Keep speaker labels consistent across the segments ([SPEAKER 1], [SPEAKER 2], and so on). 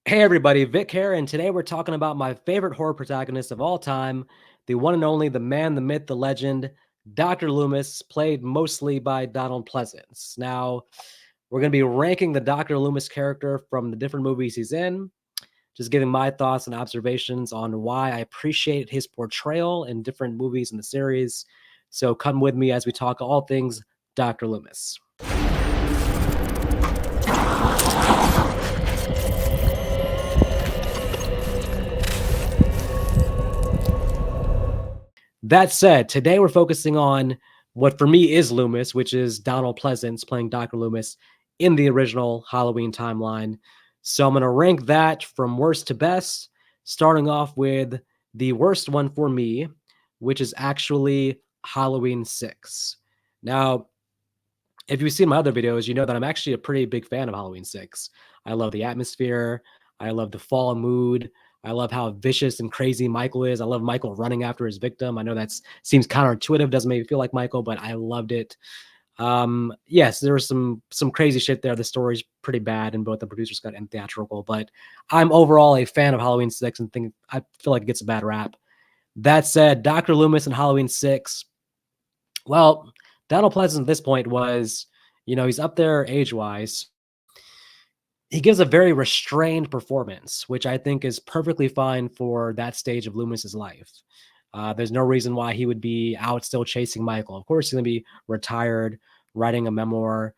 [SPEAKER 1] Hey everybody, Vic here, and today we're talking about my favorite horror protagonist of all time, the one and only, the man, the myth, the legend, Dr. Loomis, played mostly by Donald Pleasance. Now, we're going to be ranking the Dr. Loomis character from the different movies he's in, just giving my thoughts and observations on why I appreciate his portrayal in different movies in the series. So come with me as we talk all things Dr. Loomis. That said, today we're focusing on what for me is Loomis, which is Donald Pleasance playing Dr. Loomis in the original Halloween timeline. So I'm going to rank that from worst to best, starting off with the worst one for me, which is actually Halloween 6. Now, if you've seen my other videos, you know that I'm actually a pretty big fan of Halloween 6. I love the atmosphere. I love the fall mood. I love how vicious and crazy Michael is. I love Michael running after his victim. I know that seems counterintuitive, doesn't make me feel like Michael, but I loved it. Yes, there was some crazy shit there. The story's pretty bad in both the producer's cut and theatrical, but I'm overall a fan of Halloween 6 and think I feel like it gets a bad rap. That said, Dr. Loomis and Halloween 6, well, Donald Pleasance at this point was, he's up there age-wise. He gives a very restrained performance, which I think is perfectly fine for that stage of Loomis's life. There's no reason why he would be out still chasing Michael. Of course, he's going to be retired, writing a memoir,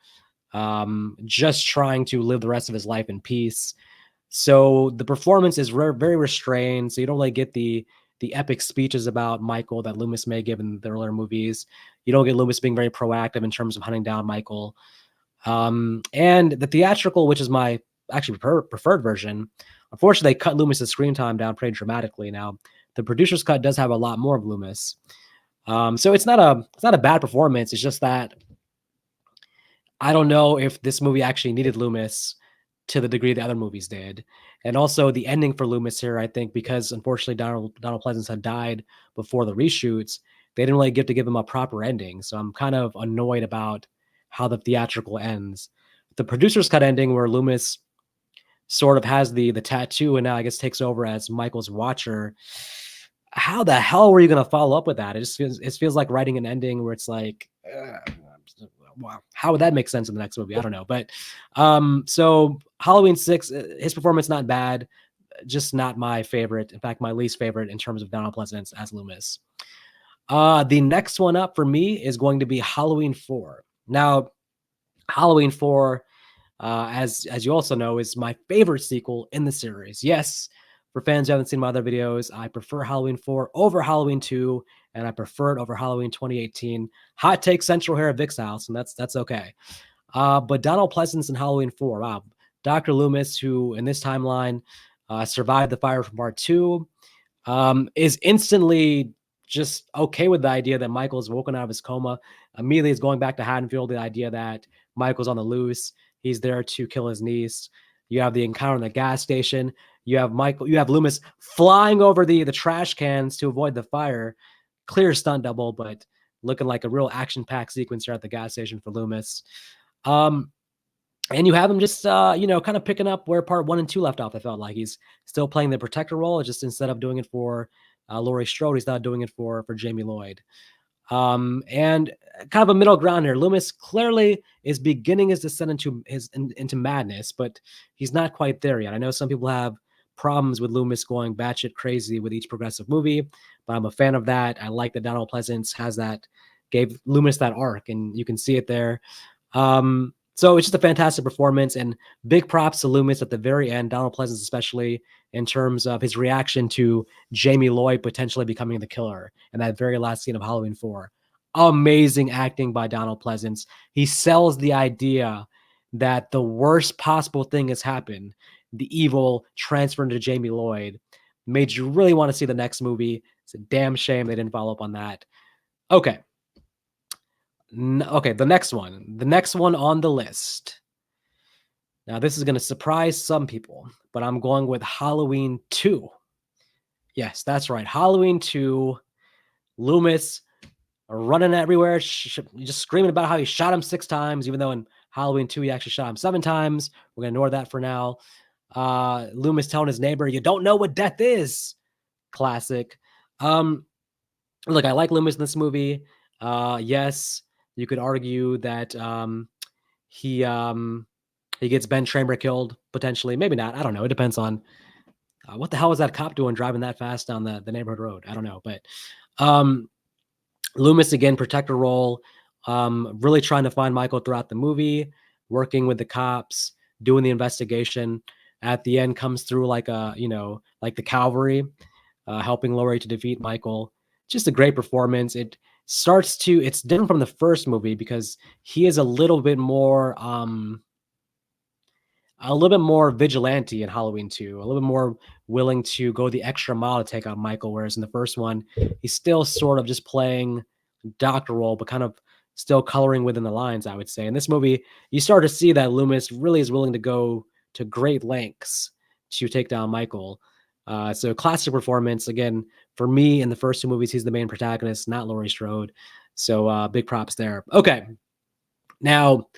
[SPEAKER 1] just trying to live the rest of his life in peace. So the performance is very restrained. So you don't really get the epic speeches about Michael that Loomis may give in the earlier movies. You don't get Loomis being very proactive in terms of hunting down Michael. And the theatrical, which is my actually preferred version, unfortunately, they cut Loomis's screen time down pretty dramatically. Now, the producer's cut does have a lot more of Loomis. So it's not a bad performance. It's just that I don't know if this movie actually needed Loomis to the degree the other movies did. And also the ending for Loomis here, I think, because unfortunately Donald Pleasance had died before the reshoots, they didn't really get to give him a proper ending. So I'm kind of annoyed about how the theatrical ends. The producer's cut ending where Loomis sort of has the tattoo and now I guess takes over as Michael's watcher. How the hell were you going to follow up with that? It feels like writing an ending where it's like, wow, how would that make sense in the next movie? I don't know. But so Halloween 6, his performance not bad, just not my favorite. In fact, my least favorite in terms of Donald Pleasance as Loomis. The next one up for me is going to be Halloween 4. Now, Halloween 4, as you also know, is my favorite sequel in the series. Yes, for fans who haven't seen my other videos, I prefer Halloween 4 over Halloween 2, and I prefer it over Halloween 2018. Hot take central here at Vic's house, and that's okay. But Donald Pleasance in Halloween 4, wow. Dr. Loomis, who in this timeline survived the fire from part 2, is instantly just okay with the idea that Michael's woken out of his coma. Immediately is going back to Haddonfield, the idea that Michael's on the loose. He's there to kill his niece. You have the encounter in the gas station. You have Loomis flying over the trash cans to avoid the fire. Clear stunt double, but looking like a real action-packed sequence here at the gas station for Loomis. And you have him just, kind of picking up where part 1 and 2 left off. I felt like he's still playing the protector role, just instead of doing it for Laurie Strode, he's not doing it for Jamie Lloyd. And kind of a middle ground here. Loomis clearly is beginning his descent into madness, but he's not quite there yet. I know some people have problems with Loomis going batshit crazy with each progressive movie, but I'm a fan of that. I like that Donald Pleasance gave Loomis that arc, and you can see it there. So it's just a fantastic performance, and big props to Loomis at the very end, Donald Pleasance especially, in terms of his reaction to Jamie Lloyd potentially becoming the killer in that very last scene of Halloween 4. Amazing acting by Donald Pleasance. He sells the idea that the worst possible thing has happened, the evil transferred to Jamie Lloyd, made you really want to see the next movie. It's a damn shame they didn't follow up on that. Okay. Okay, the next one on the list. Now, this is going to surprise some people, but I'm going with Halloween 2. Yes, that's right. Halloween 2, Loomis running everywhere, just screaming about how he shot him 6 times, even though in Halloween 2, he actually shot him 7 times. We're going to ignore that for now. Loomis telling his neighbor, "You don't know what death is." Classic. Um, Look, I like Loomis in this movie. Yes, you could argue that he um, he gets Ben Tramer killed potentially. Maybe not. I don't know. It depends on what the hell was that cop doing driving that fast down the neighborhood road. I don't know, but um, Loomis again, protector role, really trying to find Michael throughout the movie, working with the cops, doing the investigation. At the end, comes through like like the cavalry, helping Laurie to defeat Michael. Just a great performance. It's different from the first movie because he is a little bit more vigilante in Halloween 2, a little bit more willing to go the extra mile to take out Michael, whereas in the first one, he's still sort of just playing doctor role, but kind of still coloring within the lines, I would say. In this movie, you start to see that Loomis really is willing to go to great lengths to take down Michael. So classic performance. Again, for me, in the first two movies, he's the main protagonist, not Laurie Strode. So big props there. Okay. Now,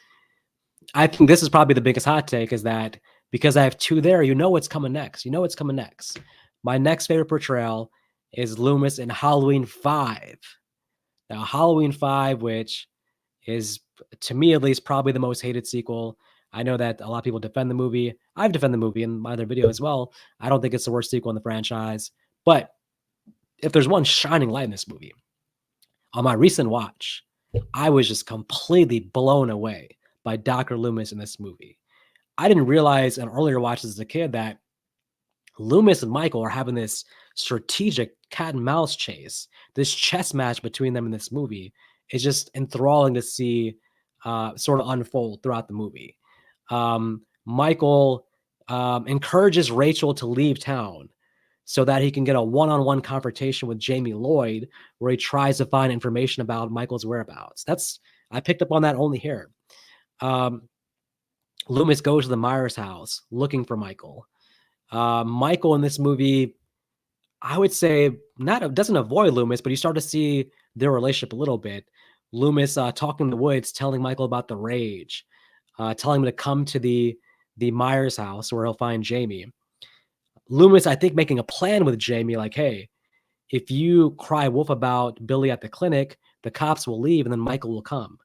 [SPEAKER 1] I think this is probably the biggest hot take is that because I have two there, you know what's coming next. You know what's coming next. My next favorite portrayal is Loomis in Halloween 5. Now, Halloween 5, which is, to me at least, probably the most hated sequel. I know that a lot of people defend the movie. I've defended the movie in my other video as well. I don't think it's the worst sequel in the franchise. But if there's one shining light in this movie, on my recent watch, I was just completely blown away by Dr. Loomis in this movie. I didn't realize in earlier watches as a kid that Loomis and Michael are having this strategic cat and mouse chase. This chess match between them in this movie is just enthralling to see sort of unfold throughout the movie. Michael encourages Rachel to leave town so that he can get a one-on-one confrontation with Jamie Lloyd, where he tries to find information about Michael's whereabouts. I picked up on that only here. Um, Loomis goes to the Myers house looking for Michael. Michael in this movie, I would say, not doesn't avoid Loomis, but you start to see their relationship a little bit. Loomis talking in the woods, telling Michael about the rage, telling him to come to the Myers house where he'll find Jamie. Loomis, I think, making a plan with Jamie, like, hey, if you cry wolf about Billy at the clinic, the cops will leave and then Michael will come.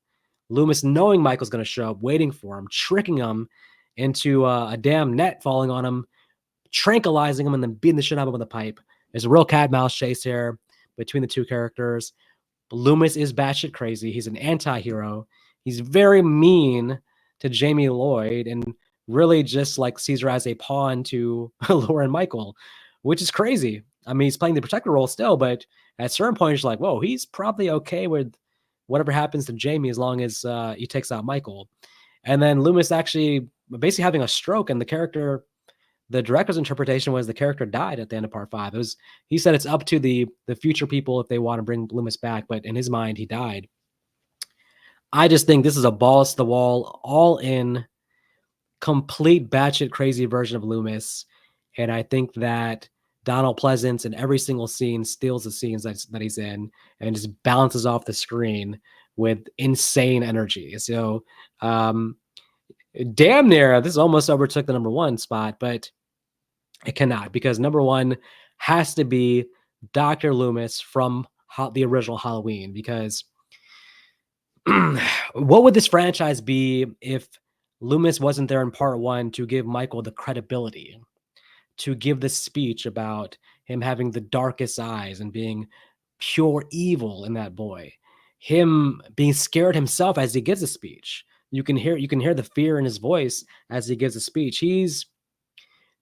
[SPEAKER 1] Loomis, knowing Michael's going to show up, waiting for him, tricking him into a damn net falling on him, tranquilizing him, and then beating the shit out of him with a pipe. There's a real cat mouse chase here between the two characters. Loomis is batshit crazy. He's an anti-hero. He's very mean to Jamie Lloyd and really just like sees her as a pawn to Laura and Michael, which is crazy. I mean, he's playing the protector role still, but at certain points, you're like, whoa, he's probably okay with whatever happens to Jamie as long as he takes out Michael. And then Loomis actually basically having a stroke, and the director's interpretation was the character died at the end of part 5. He said it's up to the future people if they want to bring Loomis back, but in his mind, he died. I just think this is a balls to the wall, all in, complete batshit crazy version of Loomis, and I think that Donald Pleasance in every single scene steals the scenes that he's in and just bounces off the screen with insane energy. So, damn near, this almost overtook the number one spot, but it cannot, because number one has to be Dr. Loomis from the original Halloween. Because what would this franchise be if Loomis wasn't there in part 1 to give Michael the credibility, to give the speech about him having the darkest eyes and being pure evil in that boy, him being scared himself as he gives a speech. You can hear the fear in his voice as he gives a speech. He's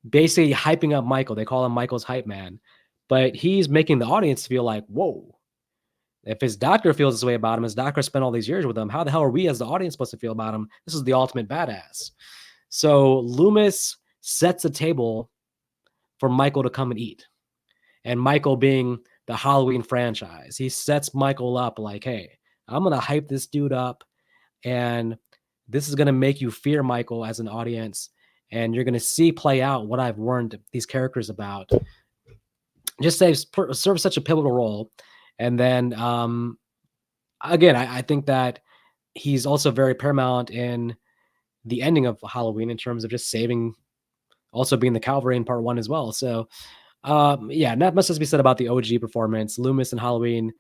[SPEAKER 1] basically hyping up Michael. They call him Michael's hype man, but he's making the audience feel like, whoa, if his doctor feels this way about him, his doctor spent all these years with him, how the hell are we as the audience supposed to feel about him? This is the ultimate badass. So Loomis sets a table for Michael to come and eat. And Michael being the Halloween franchise, he sets Michael up like, hey, I'm going to hype this dude up, and this is going to make you fear Michael as an audience, and you're going to see play out what I've warned these characters about. Just serves such a pivotal role. And then, again, I think that he's also very paramount in the ending of Halloween in terms of just saving also being the cavalry in part one as well. So, yeah, not much to be said about the OG performance. Loomis and Halloween,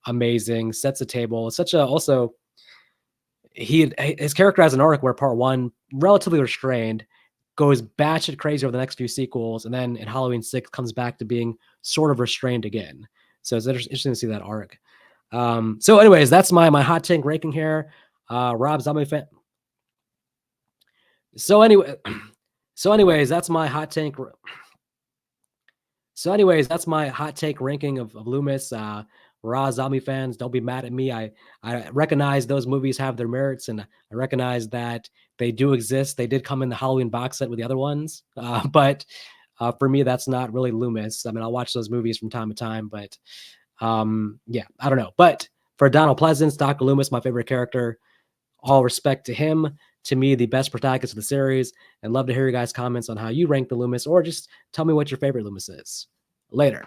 [SPEAKER 1] amazing, sets the table. Such a also his character has an arc where part one relatively restrained, goes batshit crazy over the next few sequels, and then in Halloween 6 comes back to being sort of restrained again. So it's interesting to see that arc. So anyways, that's my hot take ranking here. Rob Zombie fan. So anyway, so anyways, that's my hot take. So anyways, that's my hot take ranking of Loomis. Raw zombie fans, don't be mad at me. I recognize those movies have their merits, and I recognize that they do exist. They did come in the Halloween box set with the other ones, but for me, that's not really Loomis. I mean, I'll watch those movies from time to time, but yeah, I don't know. But for Donald Pleasance, Dr. Loomis, my favorite character. All respect to him. To me, the best protagonist of the series. And love to hear your guys' comments on how you rank the Loomis, or just tell me what your favorite Loomis is. Later.